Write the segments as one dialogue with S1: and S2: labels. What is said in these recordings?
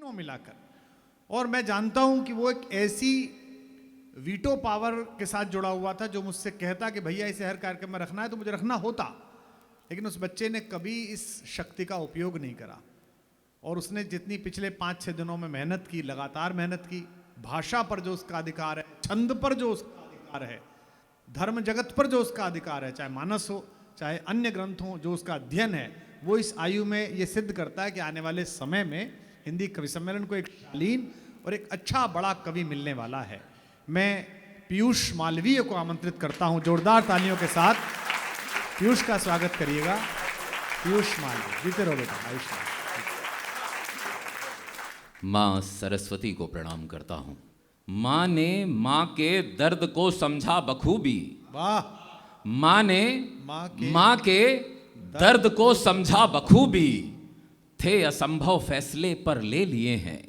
S1: तीनों मिलाकर। और मैं जानता हूं कि वो एक ऐसी वीटो पावर के साथ जुड़ा हुआ था जो मुझसे कहता कि भैया इसे हर कार्यक्रम में रखना है तो मुझे रखना होता, लेकिन उस बच्चे ने कभी इस शक्ति का उपयोग नहीं करा। और उसने जितनी पिछले 5-6 दिनों में मेहनत की, लगातार मेहनत की, भाषा पर जो उसका अधिकार है, छंद पर जो उसका अधिकार है, धर्म जगत पर जो उसका अधिकार है, चाहे मानस हो चाहे अन्य ग्रंथ हो, जो उसका अध्ययन है, वो इस आयु में ये सिद्ध करता है कि आने वाले समय में हिंदी कवि सम्मेलन को एक शालीन और एक अच्छा बड़ा कवि मिलने वाला है। मैं पीयूष मालवीय को आमंत्रित करता हूं, जोरदार तालियों के साथ पीयूष का स्वागत करिएगा। पीयूष मालवीय, जीते रहो बेटा, आयुष्मान।
S2: माँ सरस्वती को प्रणाम करता हूँ। माँ ने माँ के दर्द को समझा बखूबी।
S1: वाह।
S2: माँ ने माँ के दर्द को समझा बखूबी, थे असंभव फैसले पर ले लिए हैं।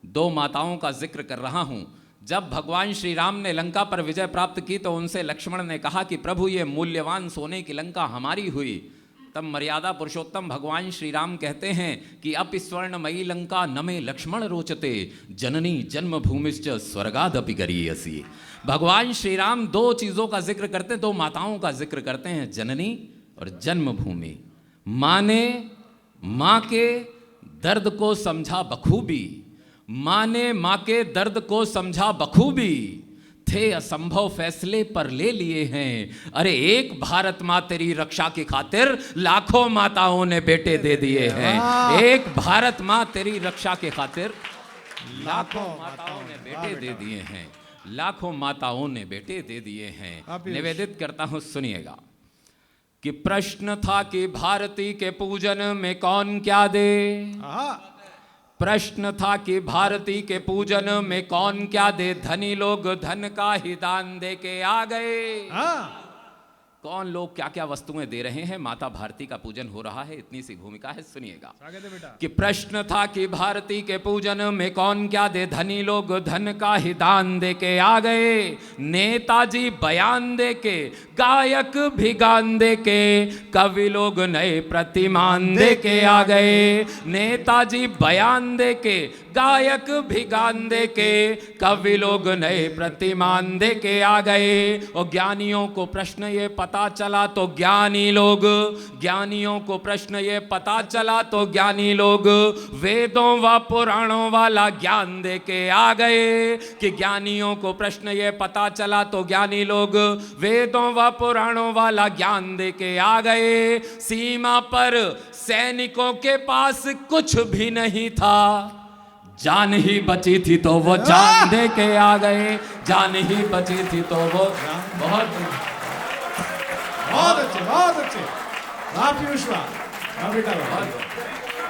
S2: दो माताओं का जिक्र कर रहा हूँ। जब भगवान श्री राम ने लंका पर विजय प्राप्त की तो उनसे लक्ष्मण ने कहा कि प्रभु ये मूल्यवान सोने की लंका हमारी हुई। तब मर्यादा पुरुषोत्तम भगवान श्री राम कहते हैं कि अप स्वर्णमयी लंका नमे लक्ष्मण रोचते, जननी जन्मभूमिश्च स्वर्गादपि गरीयसी। भगवान श्री राम दो चीज़ों का जिक्र करते हैं, दो माताओं का जिक्र करते हैं, जननी और जन्मभूमि। माँ ने माँ के दर्द को समझा बखूबी, माँ ने माँ के दर्द को समझा बखूबी, थे असंभव फैसले पर ले लिए हैं। अरे एक भारत माँ तेरी रक्षा की खातिर लाखों माताओं ने बेटे दे दिए हैं। एक भारत माँ तेरी रक्षा के खातिर लाखों माताओं ने बेटे दे दिए हैं। लाखों माताओं ने बेटे दे दिए हैं। निवेदित करता हूं, सुनिएगा कि प्रश्न था कि भारती के पूजन में कौन क्या दे। प्रश्न था कि भारती के पूजन में कौन क्या दे, धनी लोग धन का ही दान दे के आ गए। कौन लोग क्या क्या वस्तुएं दे रहे हैं, माता भारती का पूजन हो रहा है, इतनी सी भूमिका है, सुनिएगा कि प्रश्न था कि भारती के पूजन में कौन क्या दे, धनी लोग धन का ही दान दे के आ गए। नेताजी बयान दे के, गायक भी गान दे के, कवि लोग नए प्रतिमान दे के आ गए। नेताजी बयान दे के, गायक भी गान दे के, कवि लोग नए प्रतिमान दे के आ गए। और ज्ञानियों को प्रश्न ये पता चला तो ज्ञानी लोग, ज्ञानियों को प्रश्न ये पता चला तो ज्ञानी लोग वेदों व पुराणों वाला ज्ञान दे के आ गए। कि ज्ञानियों को प्रश्न ये पता चला तो ज्ञानी लोग वेदों व पुराणों वाला ज्ञान दे के आ गए। सीमा पर सैनिकों के पास कुछ भी नहीं था, जान ही बची थी तो वो जान दे के आ गए। जान ही बची थी तो वो बहुत
S1: अच्छे, बहुत अच्छे। बेटा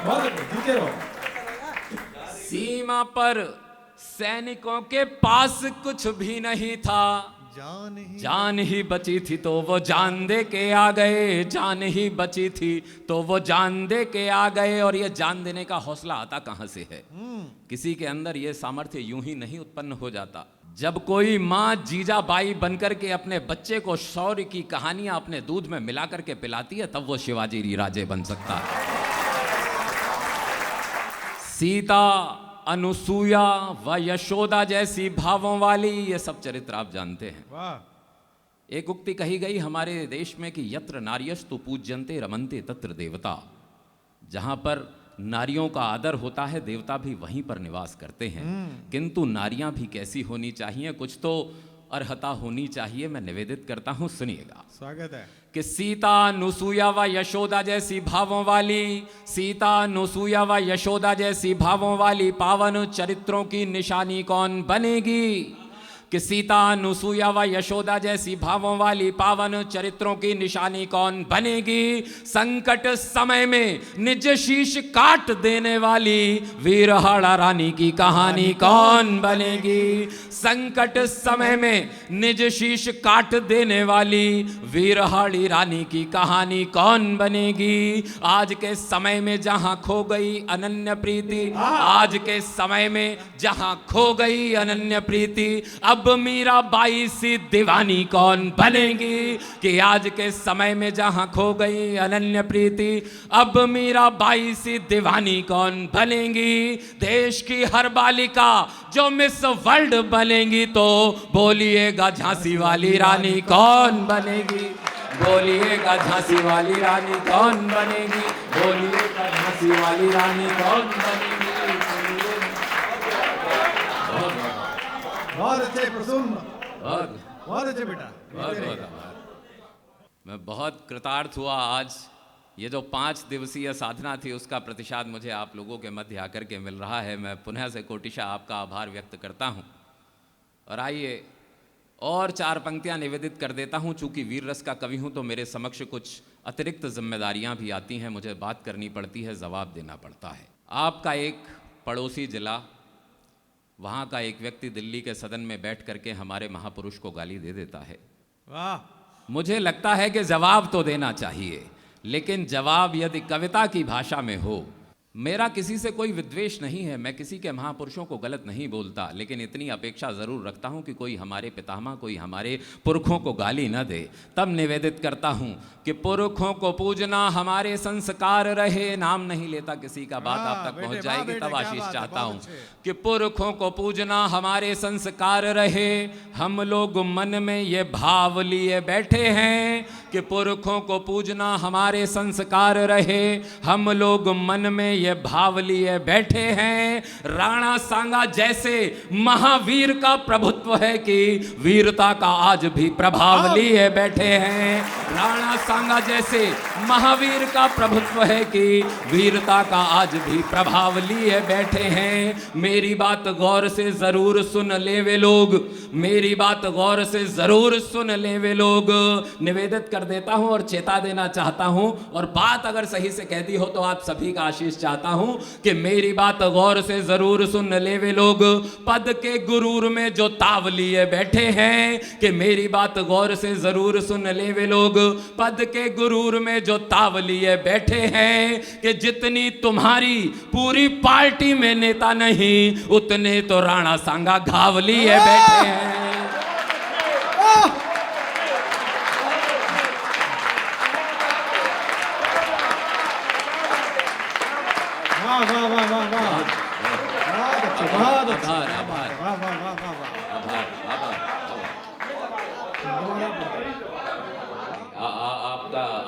S1: बहुत अच्छे, जीते रहो।
S2: सीमा पर सैनिकों के पास कुछ भी नहीं था, जान ही बची थी तो वो जान दे के आ गए। जान ही बची थी तो वो जान दे के आ गए। और ये जान देने का हौसला आता कहां से है? किसी के अंदर ये सामर्थ्य यूं ही नहीं उत्पन्न हो जाता। जब कोई माँ जीजाबाई बनकर के अपने बच्चे को शौर्य की कहानियां अपने दूध में मिला करके पिलाती है, तब वो शिवाजी राजे बन सकता है। सीता, अनुसूया व यशोदा जैसी भावों वाली, ये सब चरित्र आप जानते हैं। वाह। एक उक्ति कही गई हमारे देश में कि यत्र नार्यस्तु पूज्यन्ते रमन्ते तत्र देवता। जहां पर नारियों का आदर होता है, देवता भी वहीं पर निवास करते हैं। किंतु नारियां भी कैसी होनी चाहिए, कुछ तो अर्हता होनी चाहिए। मैं निवेदित करता हूं, सुनिएगा।
S1: स्वागत है।
S2: कि सीता, अनुसूया व यशोदा जैसी भावों वाली, सीता, अनुसूया व यशोदा जैसी भावों वाली पावन चरित्रों की निशानी कौन बनेगी? कि सीता, अनुसूया व यशोदा जैसी भावों वाली पावन चरित्रों की निशानी कौन बनेगी? संकट समय में निज शीश काट देने वाली वीरहाड़ा रानी की कहानी कौन बनेगी? संकट समय में निज शीश काट देने वाली वीरहाड़ी रानी की कहानी कौन बनेगी? आज के समय में जहां खो गई अनन्य प्रीति, आज के समय में जहां खो गई अनन्य प्रीति, अब अब मीराबाई सी दीवानी कौन बनेगी कि आज के समय में जहां खो गई अनन्य प्रीति, अब मीराबाई सी दीवानी कौन बनेगी। देश की हर बालिका जो मिस वर्ल्ड बनेगी तो बोलिएगा झांसी वाली रानी कौन बनेगी, बोलिएगा झांसी वाली रानी कौन बनेगी, बोलिएगा झांसी वाली रानी कौन बनेगी।
S1: बहुत अच्छे प्रसुम, बहुत अच्छे बेटा।
S2: मैं बहुत कृतार्थ हुआ आज। ये जो 5 दिवसीय साधना थी उसका प्रतिसाद मुझे आप लोगों के मध्य आकर के मिल रहा है। मैं पुनः से कोटिशा आपका आभार व्यक्त करता हूँ। और आइए और 4 पंक्तियाँ निवेदित कर देता हूँ। चूँकि वीर रस का कवि हूँ तो मेरे समक्ष कुछ अतिरिक्त जिम्मेदारियाँ भी आती हैं, मुझे बात करनी पड़ती है, जवाब देना पड़ता है। आपका एक पड़ोसी जिला, वहाँ का एक व्यक्ति दिल्ली के सदन में बैठ करके हमारे महापुरुष को गाली दे देता है।
S1: वाह,
S2: मुझे लगता है कि जवाब तो देना चाहिए, लेकिन जवाब यदि कविता की भाषा में हो। मेरा किसी से कोई विद्वेष नहीं है, मैं किसी के महापुरुषों को गलत नहीं बोलता, लेकिन इतनी अपेक्षा ज़रूर रखता हूं कि कोई हमारे पितामह, कोई हमारे पुरखों को गाली न दे। तब निवेदित करता हूं कि पुरखों को पूजना हमारे संस्कार रहे। नाम नहीं लेता किसी का, बात आप तक पहुंच जाएगी। तब आशीष चाहता हूं कि पुरखों को पूजना हमारे संस्कार रहे। हम लोग मन में ये भाव लिए बैठे हैं कि पुरखों को पूजना हमारे संस्कार रहे। हम लोग मन में ये भाव लिए बैठे हैं। राणा सांगा जैसे महावीर का प्रभुत्व है कि वीरता का आज भी प्रभाव लिए बैठे हैं। राणा सांगा जैसे महावीर का प्रभुत्व है कि वीरता का आज भी प्रभाव लिए बैठे हैं। मेरी बात गौर से जरूर सुन ले वे लोग, मेरी बात गौर से जरूर सुन ले वे लोग। निवेदित कर देता हूं और चेता देना चाहता हूं, और बात अगर सही से कह दी हो तो आप सभी का आशीष चाहता हूं कि मेरी बात गौर से जरूर सुन ले वे लोग। पद के गुरूर में जो ताव लिए बैठे हैं, कि मेरी बात गौर से जरूर सुन ले वे लोग। पद के गुरूर में जो ताव लिए बैठे हैं, कि जितनी तुम्हारी पूरी पार्टी में नेता नहीं, उतने तो राणा सांगा घाव लिए बैठे हैं।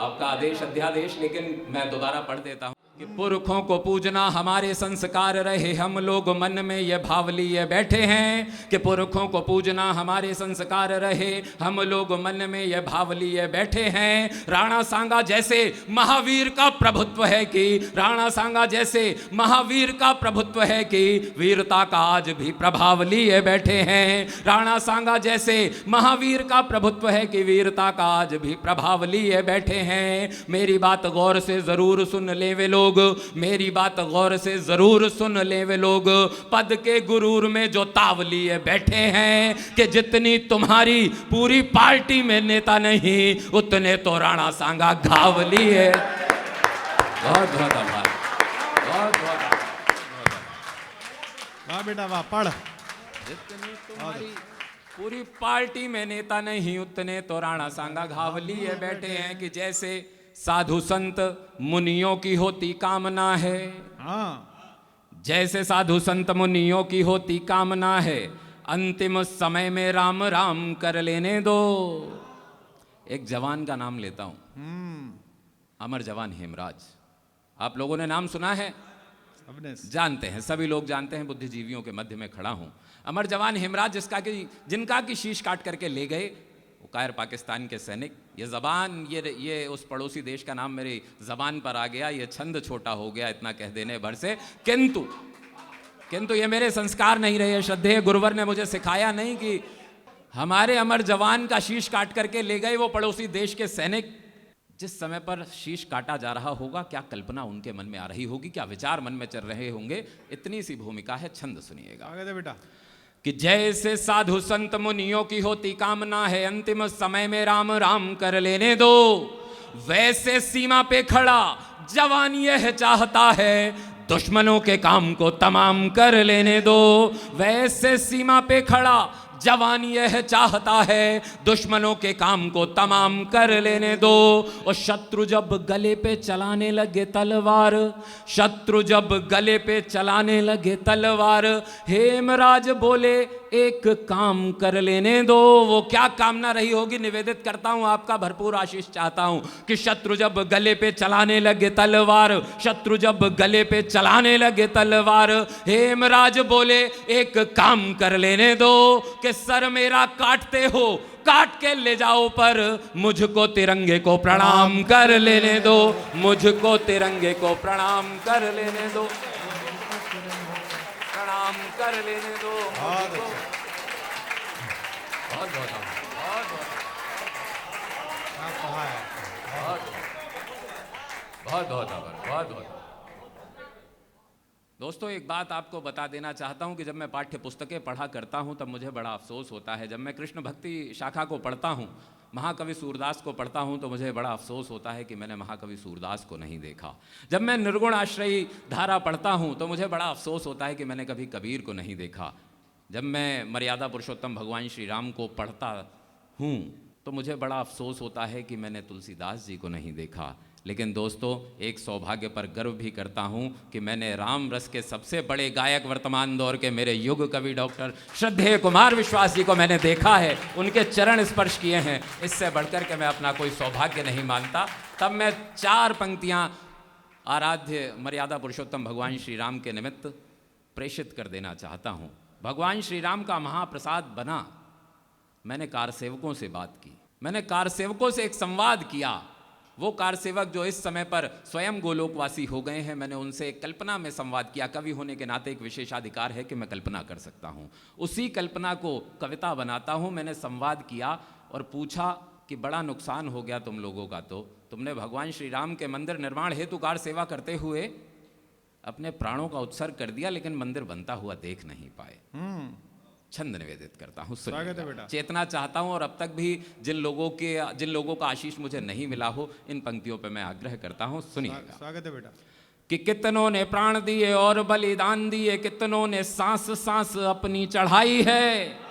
S2: आपका आदेश अध्यादेश, लेकिन मैं दोबारा पढ़ देता हूं कि पुरखों को पूजना हमारे संस्कार रहे। हम लोग मन में ये भाव लिए बैठे हैं कि पुरखों को पूजना हमारे संस्कार रहे। हम लोग मन में ये भाव लिए बैठे हैं। राणा सांगा जैसे महावीर का प्रभुत्व है कि, राणा सांगा जैसे महावीर का प्रभुत्व है कि वीरता का आज भी प्रभाव लिए बैठे हैं। राणा सांगा जैसे महावीर का प्रभुत्व है कि वीरता का आज भी प्रभाव लिए बैठे हैं। मेरी बात गौर से जरूर सुन ले वे लोग, मेरी बात गौर से जरूर सुन ले वे लोग। पद के गुरूर में जो ताव लिए बैठे हैं, कि जितनी तुम्हारी पूरी पार्टी में नेता नहीं, उतने तो राणा सांगा घाव लिए। बहुत बहुत आभार, बहुत बहुत।
S1: वाह बेटा वाह, पढ़।
S2: जितनी तुम्हारी पूरी पार्टी में नेता नहीं, उतने तो राणा सांगा घाव लिए बैठे हैं। कि जैसे साधु संत मुनियों की होती कामना है, जैसे साधु संत मुनियों की होती कामना है, अंतिम समय में राम राम कर लेने दो। एक जवान का नाम लेता हूं, अमर जवान हेमराज। आप लोगों ने नाम सुना है, जानते हैं, सभी लोग जानते हैं, बुद्धिजीवियों के मध्य में खड़ा हूं। अमर जवान हेमराज जिनका की शीश काट करके ले गए वो कायर पाकिस्तान के सैनिक। ये जबान, ये उस पड़ोसी देश का नाम मेरी जबान पर आ गया, ये छंद छोटा हो गया इतना कह देने भर से। किंतु ये मेरे संस्कार नहीं रहे। श्रद्धेय गुरुवर ने मुझे सिखाया नहीं कि हमारे अमर जवान का शीश काट करके ले गए वो पड़ोसी देश के सैनिक। जिस समय पर शीश काटा जा रहा होगा, क्या कल्पना उनके मन में आ रही होगी, क्या विचार मन में चल रहे होंगे, इतनी सी भूमिका है। छंद सुनिएगा। आगे दे बेटा। कि जैसे साधु संत मुनियों की होती कामना है, अंतिम समय में राम राम कर लेने दो, वैसे सीमा पे खड़ा जवान यह चाहता है, दुश्मनों के काम को तमाम कर लेने दो। वैसे सीमा पे खड़ा जवान यह चाहता है दुश्मनों के काम को तमाम कर लेने दो। और शत्रु जब गले पे चलाने लगे तलवार, शत्रु जब गले पे चलाने लगे तलवार, हेमराज बोले एक काम कर लेने दो। वो क्या कामना रही होगी, निवेदित करता हूं, आपका भरपूर आशीष चाहता हूं कि शत्रु जब गले पे चलाने लगे तलवार, शत्रु जब गले पे चलाने लगे तलवार, हेमराज बोले एक काम कर लेने दो कि सर मेरा काटते हो काट के ले जाओ, पर मुझको तिरंगे को प्रणाम कर लेने दो, मुझको तिरंगे को प्रणाम कर लेने दो, प्रणाम कर लेने दो। बहुत बहुत बहुत बहुत बहुत। दोस्तों एक बात आपको बता देना चाहता हूं कि जब मैं पाठ्य पुस्तकें पढ़ा करता हूं तब मुझे बड़ा अफसोस होता है। जब मैं कृष्ण भक्ति शाखा को पढ़ता हूं, महाकवि सूरदास को पढ़ता हूं, तो मुझे बड़ा अफसोस होता है कि मैंने महाकवि सूरदास को नहीं देखा। जब मैं निर्गुण आश्रयी धारा पढ़ता हूं तो मुझे बड़ा अफसोस होता है कि मैंने कभी कबीर को नहीं देखा। जब मैं मर्यादा पुरुषोत्तम भगवान श्री राम को पढ़ता हूं तो मुझे बड़ा अफसोस होता है कि मैंने तुलसीदास जी को नहीं देखा। लेकिन दोस्तों एक सौभाग्य पर गर्व भी करता हूं कि मैंने राम रस के सबसे बड़े गायक वर्तमान दौर के मेरे युग कवि डॉक्टर श्रद्धेय कुमार विश्वास जी को मैंने देखा है, उनके चरण स्पर्श किए हैं। इससे बढ़कर के मैं अपना कोई सौभाग्य नहीं मानता। तब मैं 4 पंक्तियां आराध्य मर्यादा पुरुषोत्तम भगवान श्री राम के निमित्त प्रेषित कर देना चाहता हूं। भगवान श्री राम का महाप्रसाद बना, मैंने कारसेवकों से बात की, मैंने कारसेवकों से एक संवाद किया। वो कारसेवक जो इस समय पर स्वयं गोलोकवासी हो गए हैं, मैंने उनसे कल्पना में संवाद किया। कवि होने के नाते एक विशेषाधिकार है कि मैं कल्पना कर सकता हूँ, उसी कल्पना को कविता बनाता हूँ। मैंने संवाद किया और पूछा कि बड़ा नुकसान हो गया तुम लोगों का, तो तुमने भगवान श्री राम के मंदिर निर्माण हेतु कार सेवा करते हुए अपने प्राणों का उत्सर्ग कर दिया, लेकिन मंदिर बनता हुआ देख नहीं पाए। छंद निवेदित करता हूँ, सुनिए। चेतना चाहता हूँ और अब तक भी जिन लोगों का आशीष मुझे नहीं मिला हो, इन पंक्तियों पे मैं आग्रह करता हूँ, सुनिएगा।
S1: स्वागत है बेटा।
S2: कि कितनों ने प्राण दिए और बलिदान दिए, कितनों ने सांस सांस अपनी चढ़ाई है।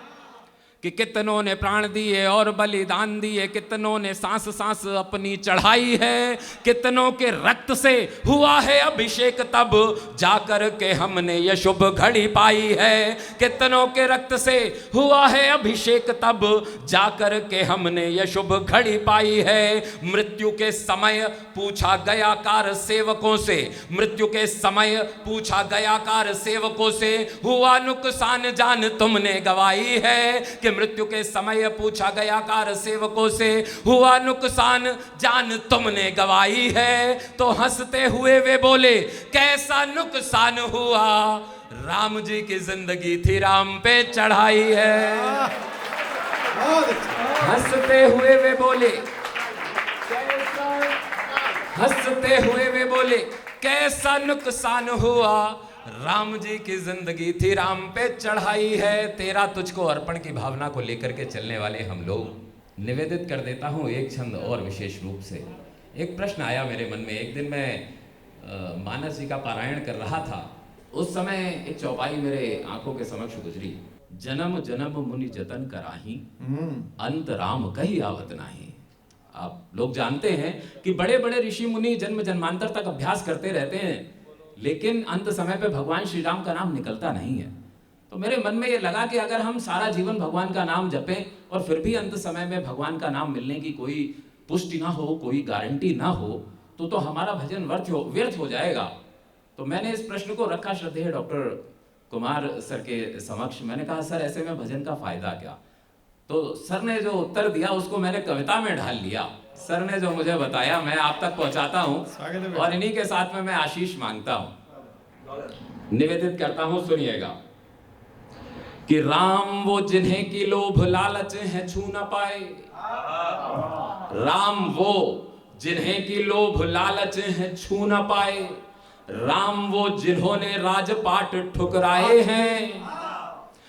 S2: कि कितनों ने प्राण दिए और बलिदान दिए, कितनों ने सांस सांस अपनी चढ़ाई है। कितनों के रक्त से हुआ है अभिषेक, तब जाकर के हमने ये शुभ घड़ी पाई है। कितनों के रक्त से हुआ है अभिषेक, तब जाकर के हमने ये शुभ घड़ी पाई है। मृत्यु के समय पूछा गया कार सेवकों से, मृत्यु के समय पूछा गया कार सेवकों से, हुआ नुकसान जान तुमने गवाई है। कि मृत्यु के समय पूछा गया कार सेवकों से, हुआ नुकसान जान तुमने गवाई है। तो हंसते हुए वे बोले कैसा नुकसान हुआ, राम जी की जिंदगी थी राम पे चढ़ाई है। हंसते हुए वे बोले, हंसते हुए वे बोले कैसा नुकसान हुआ, राम जी की जिंदगी थी राम पे चढ़ाई है। तेरा तुझको अर्पण की भावना को लेकर के चलने वाले हम लोग। निवेदित कर देता हूँ एक छंद और विशेष रूप से। एक प्रश्न आया मेरे मन में। एक दिन मैं मानस जी का पारायण कर रहा था, उस समय एक चौपाई मेरे आंखों के समक्ष गुजरी। जन्म जन्म मुनि जतन कराही, अंत राम कही आवत नाही। आप लोग जानते हैं कि बड़े बड़े ऋषि मुनि जन्म जन्मांतर तक अभ्यास करते रहते हैं, लेकिन अंत समय पे भगवान श्री राम का नाम निकलता नहीं है। तो मेरे मन में ये लगा कि अगर हम सारा जीवन भगवान का नाम जपें और फिर भी अंत समय में भगवान का नाम मिलने की कोई पुष्टि ना हो, कोई गारंटी ना हो, तो हमारा भजन व्यर्थ हो जाएगा। तो मैंने इस प्रश्न को रखा श्रद्धेय डॉक्टर कुमार सर के समक्ष। मैंने कहा सर ऐसे में भजन का फायदा क्या? तो सर ने जो उत्तर दिया उसको मैंने कविता में ढाल लिया। सर ने जो मुझे बताया मैं आप तक पहुंचाता हूं और इन्हीं के साथ में मैं आशीष मांगता हूं। निवेदित करता हूं, सुनिएगा। कि राम वो जिन्हें की लोभ लालच है छू न पाए, राम वो जिन्हें की लोभ लालच है छू न पाए, राम वो जिन्होंने राजपाट ठुकराए हैं।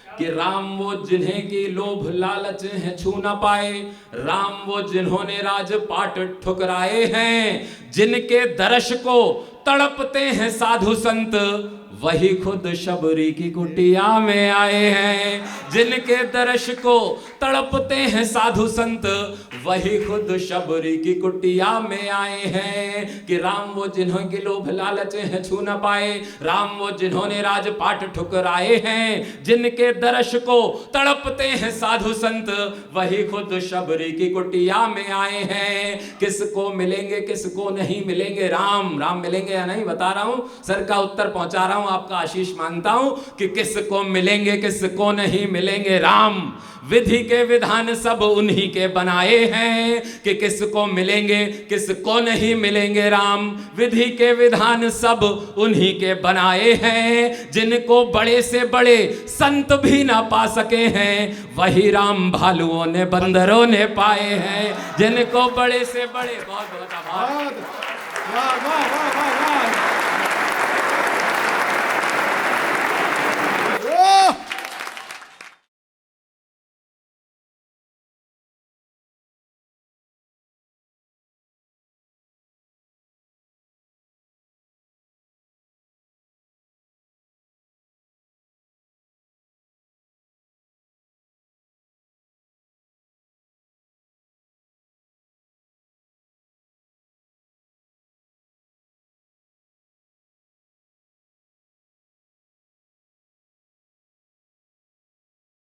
S2: कि राम वो जिन्हें की लोभ लालच है छू न पाए, राम वो जिन्होंने राजपाट ठुकराए हैं। जिनके दर्श को तड़पते हैं साधु संत, वही खुद शबरी की कुटिया में आए हैं। जिनके दर्श को तड़पते हैं साधु संत, वही खुद शबरी की कुटिया में आए हैं। कि राम वो जिन्होंने लोभ लालच है छू न पाए, राम वो जिन्होंने राजपाट ठुकराए हैं। जिनके दर्श को तड़पते हैं साधु संत, वही खुद शबरी की कुटिया में आए हैं। किसको मिलेंगे किसको नहीं मिलेंगे राम, राम मिलेंगे या नहीं बता रहा हूं, सर का उत्तर पहुंचा रहा हूं, आपका आशीष मांगता हूं कि किसको मिलेंगे किसको नहीं मिलेंगे राम। विधि के विधान सब उन्हीं के बनाए हैं कि किसको मिलेंगे किसको नहीं मिलेंगे राम। विधि के विधान सब उन्हीं के बनाए हैं। जिनको बड़े से बड़े संत भी ना पा सके हैं, वही राम भालुओं ने बंदरों ने पाए हैं। जिनको बड़े से बड़े बहुत बहुत आभार।